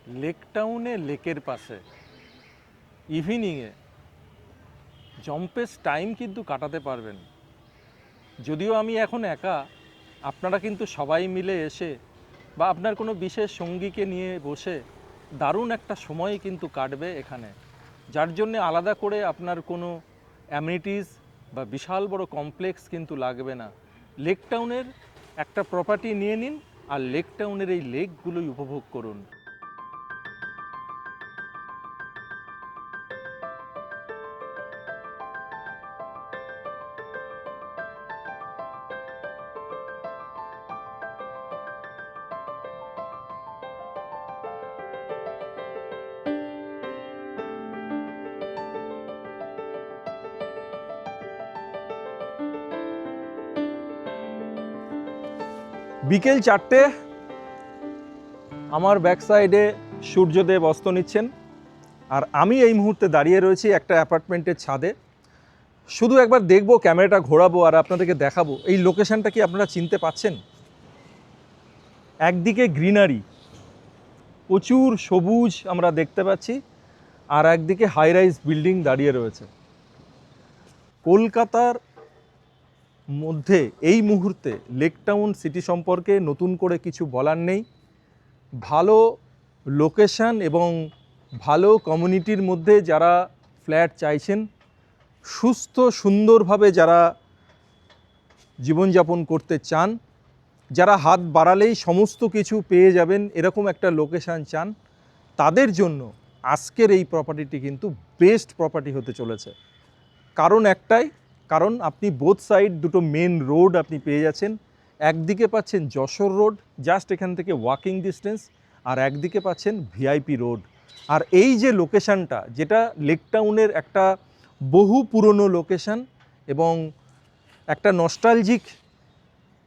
Lake টাউনে লেকের পাশে ইভিনিংয়ে জম্পেস টাইম কিন্তু কাটাতে পারবেন। যদিও আমি এখন একা, আপনারা কিন্তু সবাই মিলে এসে বা আপনার কোনো বিশেষ সঙ্গীকে নিয়ে বসে দারুণ একটা সময় কিন্তু কাটবে এখানে, যার জন্যে আলাদা করে আপনার কোনো অ্যামিনিটিস বা বিশাল বড় কমপ্লেক্স কিন্তু লাগবে না। লেক টাউনের একটা প্রপার্টি নিয়ে নিন আর লেক টাউনের এই লেকগুলোই উপভোগ করুন। বিকেল 4টে, আমার ব্যাক সাইডে সূর্যদেব অস্ত নিচ্ছেন আর আমি এই মুহূর্তে দাঁড়িয়ে রয়েছি একটা অ্যাপার্টমেন্টের ছাদে। শুধু একবার দেখবো, ক্যামেরাটা ঘোরাবো আর আপনাদেরকে দেখাবো এই লোকেশনটা কি আপনারা চিনতে পাচ্ছেন। একদিকে গ্রিনারি, প্রচুর সবুজ আমরা দেখতে পাচ্ছি, আর একদিকে হাই রাইজ বিল্ডিং দাঁড়িয়ে রয়েছে। কলকাতার মধ্যে এই মুহূর্তে লেক টাউন সিটি সম্পর্কে নতুন করে কিছু বলার নেই। ভালো লোকেশন এবং ভালো কমিউনিটির মধ্যে যারা ফ্ল্যাট চাইছেন, সুস্থ সুন্দরভাবে যারা জীবনযাপন করতে চান, যারা হাত বাড়ালেই সমস্ত কিছু পেয়ে যাবেন এরকম একটা লোকেশান চান, তাদের জন্য আজকের এই প্রপার্টিটি কিন্তু বেস্ট প্রপার্টি হতে চলেছে। কারণ একটাই, কারণ আপনি বোথ সাইড দুটো মেন রোড আপনি পেয়ে যাচ্ছেন। একদিকে পাচ্ছেন যশোর রোড, জাস্ট এখান থেকে ওয়াকিং ডিস্টেন্স, আর একদিকে পাচ্ছেন ভিআইপি রোড। আর এই যে লোকেশানটা, যেটা লেক টাউনের একটা বহু পুরনো লোকেশান এবং একটা নস্টালজিক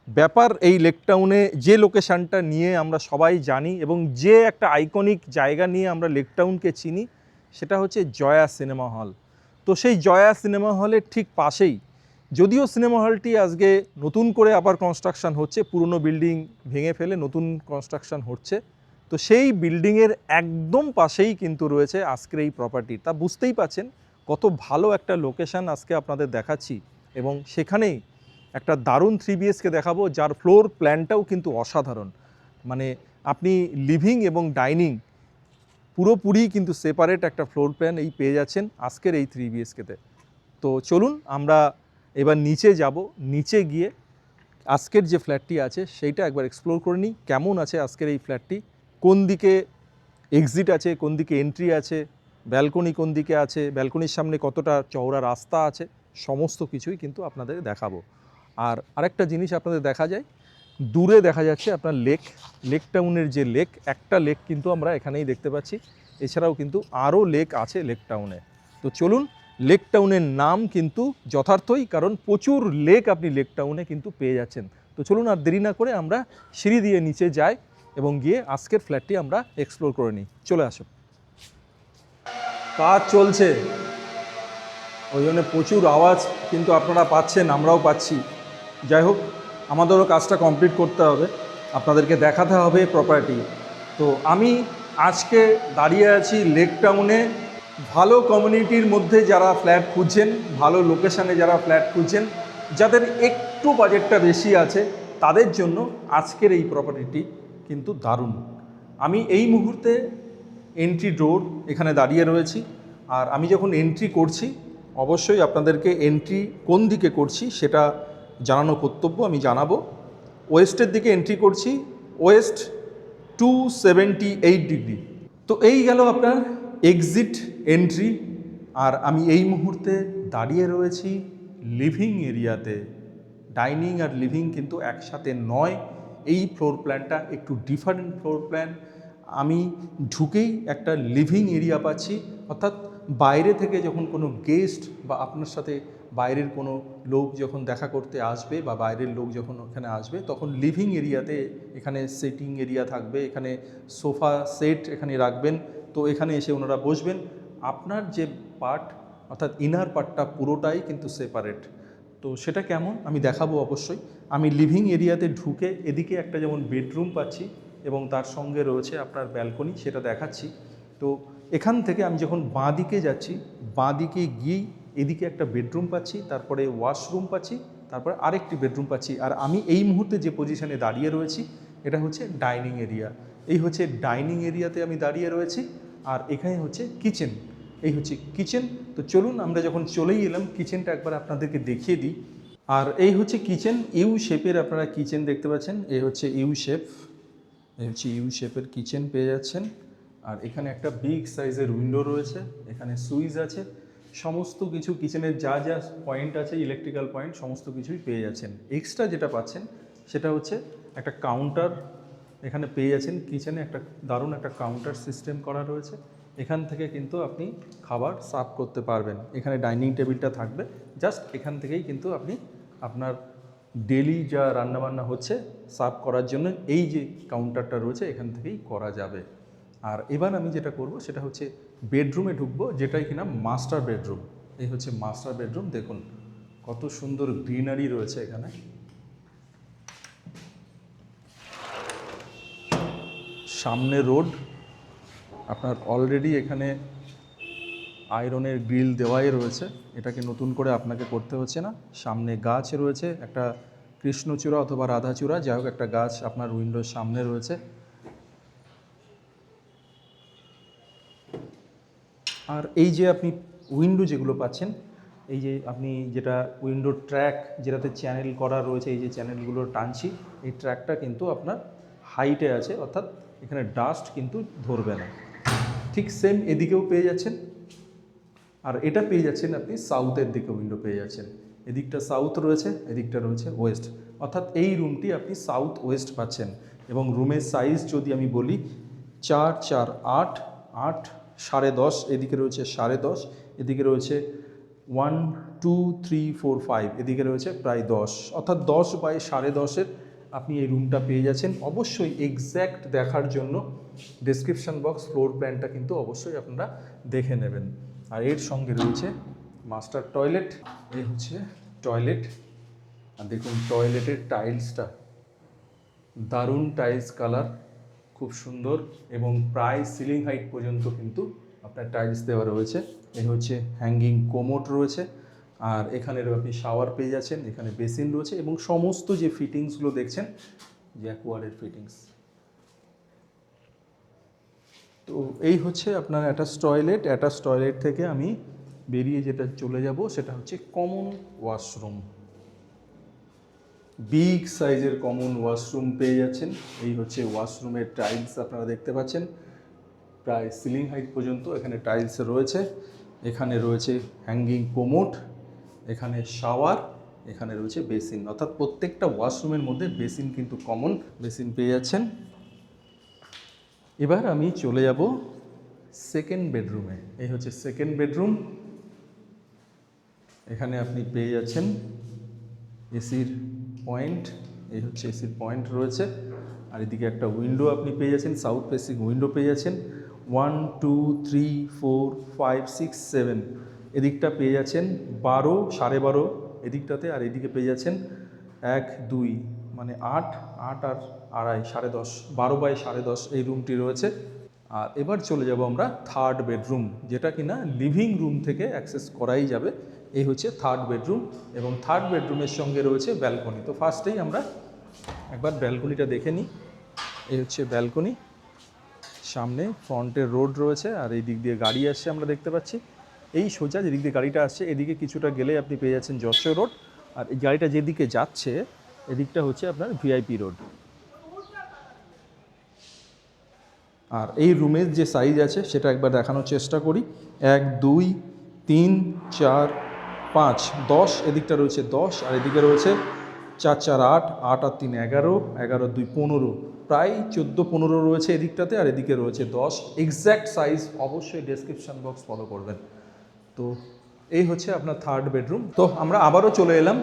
ব্যাপার, এই লেক টাউনে যে লোকেশানটা নিয়ে আমরা সবাই জানি এবং যে একটা আইকনিক জায়গা নিয়ে আমরা লেক টাউনকে চিনি, সেটা হচ্ছে জয়া সিনেমা হল। তো সেই জয়া সিনেমা হলের ঠিক পাশেই, যদিও সিনেমা হলটি আজকে নতুন করে আবার কনস্ট্রাকশন হচ্ছে, পুরনো বিল্ডিং ভেঙে ফেলে নতুন কনস্ট্রাকশন হচ্ছে, তো সেই বিল্ডিংয়ের একদম পাশেই কিন্তু রয়েছে আজকের এই প্রপার্টি। তা বুঝতেই পাচ্ছেন কত ভালো একটা লোকেশান আজকে আপনাদের দেখাচ্ছি। এবং সেখানেই একটা দারুণ 3 BHK দেখাবো, যার ফ্লোর প্ল্যানটাও কিন্তু অসাধারণ। মানে আপনি লিভিং এবং ডাইনিং পুরোপুরি কিন্তু সেপারেট একটা ফ্লোর প্ল্যান এই পেয়ে যাচ্ছেন আজকের এই 3 BHKতে। তো চলুন আমরা এবার নিচে যাব, নিচে গিয়ে আজকের যে ফ্ল্যাটটি আছে সেইটা একবার এক্সপ্লোর করে নিই। কেমন আছে আজকের এই ফ্ল্যাটটি, কোন দিকে এক্সিট আছে, কোন দিকে এন্ট্রি আছে, ব্যালকনি কোন দিকে আছে, ব্যালকনির সামনে কতটা চওড়া রাস্তা আছে, সমস্ত কিছুই কিন্তু আপনাদের দেখাবো। আর আরেকটা জিনিস আপনাদের দেখা যায়, দূরে দেখা যাচ্ছে আপনার লেক টাউনের যে লেক, একটা লেক কিন্তু আমরা এখানেই দেখতে পাচ্ছি, এছাড়াও কিন্তু আরও লেক আছে লেক টাউনে। তো চলুন, লেক টাউনের নাম কিন্তু যথার্থই, কারণ প্রচুর লেক আপনি লেক টাউনে কিন্তু পেয়ে যাচ্ছেন। তো চলুন আর দেরি না করে আমরা সিঁড়ি দিয়ে নিচে যাই এবং গিয়ে আজকের ফ্ল্যাটটি আমরা এক্সপ্লোর করে নিই। চলে আসুন। কাজ চলছে, ওই জন্য প্রচুর আওয়াজ কিন্তু আপনারা পাচ্ছেন, আমরাও পাচ্ছি। যাই হোক, আমাদেরও কাজটা কমপ্লিট করতে হবে, আপনাদেরকে দেখাতে হবে প্রপার্টি। তো আমি আজকে দাঁড়িয়ে আছি লেক টাউনে। ভালো কমিউনিটির মধ্যে যারা ফ্ল্যাট খুঁজছেন, ভালো লোকেশানে যারা ফ্ল্যাট খুঁজছেন, যাদের একটু বাজেটটা বেশি আছে, তাদের জন্য আজকের এই প্রপার্টিটি কিন্তু দারুণ। আমি এই মুহূর্তে এন্ট্রি ডোর এখানে দাঁড়িয়ে রয়েছি, আর আমি যখন এন্ট্রি করছি অবশ্যই আপনাদেরকে এন্ট্রি কোন দিকে করছি সেটা জানানো কর্তব্য, আমি জানাবো। ওয়েস্টের দিকে এন্ট্রি করছি, ওয়েস্ট 278 ডিগ্রি। তো এই গেল আপনার এক্সিট এন্ট্রি, আর আমি এই মুহূর্তে দাঁড়িয়ে রয়েছি লিভিং এরিয়াতে। ডাইনিং আর লিভিং কিন্তু একসাথে নয়, এই ফ্লোর প্ল্যানটা একটু ডিফারেন্ট ফ্লোর প্ল্যান। আমি ঢুকেই একটা লিভিং এরিয়া পাচ্ছি, অর্থাৎ বাইরে থেকে যখন কোনো গেস্ট বা আপনার সাথে বাইরের কোনো লোক যখন দেখা করতে আসবে বা বাইরের লোক যখন ওখানে আসবে, তখন লিভিং এরিয়াতে এখানে সিটিং এরিয়া থাকবে, এখানে সোফা সেট এখানে রাখবেন, তো এখানে এসে ওনারা বসবেন। আপনার যে পার্ট অর্থাৎ ইনার পার্টটা পুরোটাই কিন্তু সেপারেট। তো সেটা কেমন আমি দেখাবো অবশ্যই। আমি লিভিং এরিয়াতে ঢুকে এদিকে একটা যেমন বেডরুম পাচ্ছি, এবং তার সঙ্গে রয়েছে আপনার ব্যালকনি, সেটা দেখাচ্ছি। তো এখান থেকে আমি যখন বাঁ দিকে যাচ্ছি, বাঁ দিকে গিয়েই এদিকে একটা বেডরুম পাচ্ছি, তারপরে ওয়াশরুম পাচ্ছি, তারপরে আরেকটি বেডরুম পাচ্ছি। আর আমি এই মুহূর্তে যে পজিশনে দাঁড়িয়ে রয়েছি এটা হচ্ছে ডাইনিং এরিয়া। এই হচ্ছে ডাইনিং এরিয়াতে আমি দাঁড়িয়ে রয়েছি, আর এখানে হচ্ছে কিচেন। এই হচ্ছে কিচেন। তো চলুন আমরা যখন চলেই এলাম কিচেনটা একবার আপনাদেরকে দেখিয়ে দিই। আর এই হচ্ছে কিচেন, ইউ শেপের আপনারা কিচেন দেখতে পাচ্ছেন। এই হচ্ছে ইউ শেপ, এই হচ্ছে ইউ শেপের কিচেন পেয়ে যাচ্ছেন। আর এখানে একটা বিগ সাইজের উইন্ডো রয়েছে, এখানে সুইচ আছে, সমস্ত কিছু কিচেনের যা যা পয়েন্ট আছে, ইলেকট্রিক্যাল পয়েন্ট সমস্ত কিছুই পেয়ে যাচ্ছেন। এক্সট্রা যেটা পাচ্ছেন সেটা হচ্ছে একটা কাউন্টার এখানে পেয়ে যাচ্ছেন। কিচেনে একটা দারুণ একটা কাউন্টার সিস্টেম করা রয়েছে, এখান থেকে কিন্তু আপনি খাবার সার্ভ করতে পারবেন। এখানে ডাইনিং টেবিলটা থাকবে, জাস্ট এখান থেকেই কিন্তু আপনি আপনার ডেলি যা রান্নাবান্না হচ্ছে সার্ভ করার জন্য এই যে কাউন্টারটা রয়েছে এখান থেকেই করা যাবে। আর এবার আমি যেটা করব সেটা হচ্ছে বেডরুমে ঢুকবো, যেটাই কিনা মাস্টার বেডরুম। এই হচ্ছে মাস্টার বেডরুম, দেখুন কত সুন্দর গ্রিনারি রয়েছে এখানে। সামনে রোড, আপনার অলরেডি এখানে আয়রনের গ্রিল দেওয়াই রয়েছে, এটাকে নতুন করে আপনাকে করতে হচ্ছে না। সামনে গাছ রয়েছে, একটা কৃষ্ণচূড়া অথবা রাধাচূড়া, যাই হোক একটা গাছ আপনার উইন্ডোর সামনে রয়েছে। আর এই যে আপনি উইন্ডো যেগুলো পাচ্ছেন, এই যে আপনি যেটা উইন্ডো ট্র্যাক যেটাতে চ্যানেল করা রয়েছে, এই যে চ্যানেলগুলো টানছি, এই ট্র্যাকটা কিন্তু আপনার হাইটে আছে, অর্থাৎ এখানে ডাস্ট কিন্তু ধরবে না। ঠিক সেম এদিকেও পেয়ে যাচ্ছেন। আর এটা পেয়ে যাচ্ছেন আপনি সাউথের দিকে উইন্ডো পেয়ে যাচ্ছেন। এদিকটা সাউথ রয়েছে, এদিকটা রয়েছে ওয়েস্ট, অর্থাৎ এই রুমটি আপনি সাউথ ওয়েস্ট পাচ্ছেন। এবং রুমের সাইজ যদি আমি বলি 4 4 8 8 10.5, এদিকে রয়েছে 10.5, এদিকে রয়েছে 1 2 3 4 5, এদিকে রয়েছে প্রায় 10, অর্থাৎ 10 বাই 10.5-এর আপনি এই রুমটা পেয়ে যাচ্ছেন। অবশ্যই এক্স্যাক্ট দেখার জন্য ডেসক্রিপশন বক্স ফ্লোর প্ল্যানটা কিন্তু অবশ্যই আপনারা দেখে নেবেন। আর এর সঙ্গে রয়েছে মাস্টার টয়লেট। এই হচ্ছে টয়লেট, আর দেখুন টয়লেটের টাইলসটা দারুণ টাইলস কালার, খুব সুন্দর, এবং প্রায় সিলিং হাইট পর্যন্ত কিন্তু আপনার টাইলস দেওয়া রয়েছে। এই হচ্ছে হ্যাঙ্গিং কোমোড রয়েছে, আর এখানেরও আপনি শাওয়ার পেয়ে যাচ্ছেন, এখানে বেসিন রয়েছে, এবং সমস্ত যে ফিটিংসগুলো দেখছেন জ্যাকুয়ারের ফিটিংস। তো এই হচ্ছে আপনার অ্যাটাচ টয়লেট। অ্যাটাচ টয়লেট থেকে আমি বেরিয়ে যেটা চলে যাব সেটা হচ্ছে কমন ওয়াশরুম। বিগ সাইজের কমন ওয়াশরুম পেয়ে যাচ্ছেন। এই হচ্ছে ওয়াশরুমের টাইলস আপনারা দেখতে পাচ্ছেন, প্রায় সিলিং হাইট পর্যন্ত এখানে টাইলস রয়েছে। এখানে রয়েছে হ্যাঙ্গিং কোমোড, এখানে শাওয়ার, এখানে রয়েছে বেসিন, অর্থাৎ প্রত্যেকটা ওয়াশরুমের মধ্যে বেসিন কিন্তু কমন বেসিন পেয়ে যাচ্ছেন। এবার আমি চলে যাব সেকেন্ড বেডরুমে। এই হচ্ছে সেকেন্ড বেডরুম। এখানে আপনি পেয়ে যাচ্ছেন এসির পয়েন্ট, এই হচ্ছে এসির পয়েন্ট রয়েছে, আর এদিকে একটা উইন্ডো আপনি পেয়ে যাচ্ছেন, সাউথ ফেসিং উইন্ডো পেয়ে যাচ্ছেন। 1 2 3 4 5 6 7, এদিকটা পেয়ে যাচ্ছেন 12 12.5 এদিকটাতে, আর এদিকে পেয়ে যাচ্ছেন 1 2, মানে 8 8 আর আড়াই 10.5, 12 বাই 10.5 এই রুমটি রয়েছে। আর এবার চলে যাব আমরা থার্ড বেডরুম, যেটা কিনা লিভিং রুম থেকে অ্যাক্সেস করাই যাবে। এই হচ্ছে থার্ড বেডরুম, এবং থার্ড বেডরুমের সঙ্গে রয়েছে ব্যালকনি। তো ফার্স্টেই আমরা একবার ব্যালকনিটা দেখে নিই। এই হচ্ছে ব্যালকনি, সামনে ফ্রন্টের রোড রয়েছে, আর এই দিক দিয়ে গাড়ি আসছে আমরা দেখতে পাচ্ছি। এই সোজা যেদিক দিয়ে গাড়িটা আসছে এদিকে কিছুটা গেলে আপনি পেয়ে যাচ্ছেন যশোর রোড, আর এই গাড়িটা যেদিকে যাচ্ছে এদিকটা হচ্ছে আপনার ভিআইপি রোড। আর এই রুমের যে সাইজ আছে সেটা একবার দেখানোর চেষ্টা করি। 1 2 3 4 5 10, এদিকটা রয়েছে 10, আর এদিকে রয়েছে 4 4 8 8 আর 3 11 11 2 15, প্রায় 14-15 রয়েছে এদিকটাতে, আর এদিকে রয়েছে 10। এক্স্যাক্ট সাইজ অবশ্যই ডেসক্রিপশন বক্স ফলো করবেন। তো এই হচ্ছে আপনার থার্ড বেডরুম। তো আমরা আবারও চলে এলাম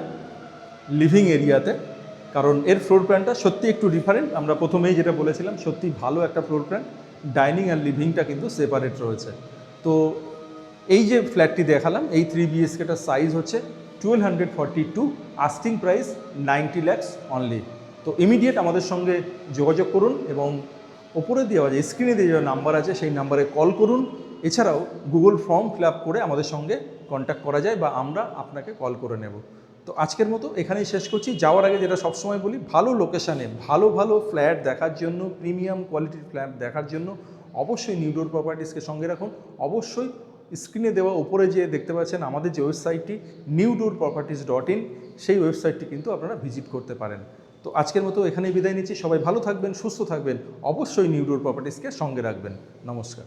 লিভিং এরিয়াতে, কারণ এর ফ্লোর প্ল্যানটা সত্যি একটু ডিফারেন্ট। আমরা প্রথমেই যেটা বলেছিলাম সত্যি ভালো একটা ফ্লোর প্ল্যান, ডাইনিং আর লিভিংটা কিন্তু সেপারেট রয়েছে। তো এই যে ফ্ল্যাটটি দেখালাম এই 3 BHKটার সাইজ হচ্ছে 1242, আস্কিং প্রাইস 90 lakhs অনলি। তো তো ইমিডিয়েট আমাদের সঙ্গে যোগাযোগ করুন এবং ওপরে দেওয়া যে স্ক্রিনে দেওয়া যে নাম্বার আছে সেই নাম্বারে কল করুন। এছাড়াও গুগল ফর্ম ফিল আপ করে আমাদের সঙ্গে কন্ট্যাক্ট করা যায় বা আমরা আপনাকে কল করে নেব। তো আজকের মতো এখানেই শেষ করছি। যাওয়ার আগে যেটা সবসময় বলি, ভালো লোকেশানে ভালো ভালো ফ্ল্যাট দেখার জন্য, প্রিমিয়াম কোয়ালিটির ফ্ল্যাট দেখার জন্য অবশ্যই নিউ ডোর প্রপার্টিসকে সঙ্গে রাখুন। অবশ্যই স্ক্রিনে দেওয়া উপরে যে দেখতে পাচ্ছেন আমাদের যে ওয়েবসাইটটি newdoorproperties.in, সেই ওয়েবসাইটটি কিন্তু আপনারা ভিজিট করতে পারেন। তো আজকের মতো এখানেই বিদায় নিচ্ছি। সবাই ভালো থাকবেন, সুস্থ থাকবেন, অবশ্যই নিউ ডোর প্রপার্টিসকে সঙ্গে রাখবেন। নমস্কার।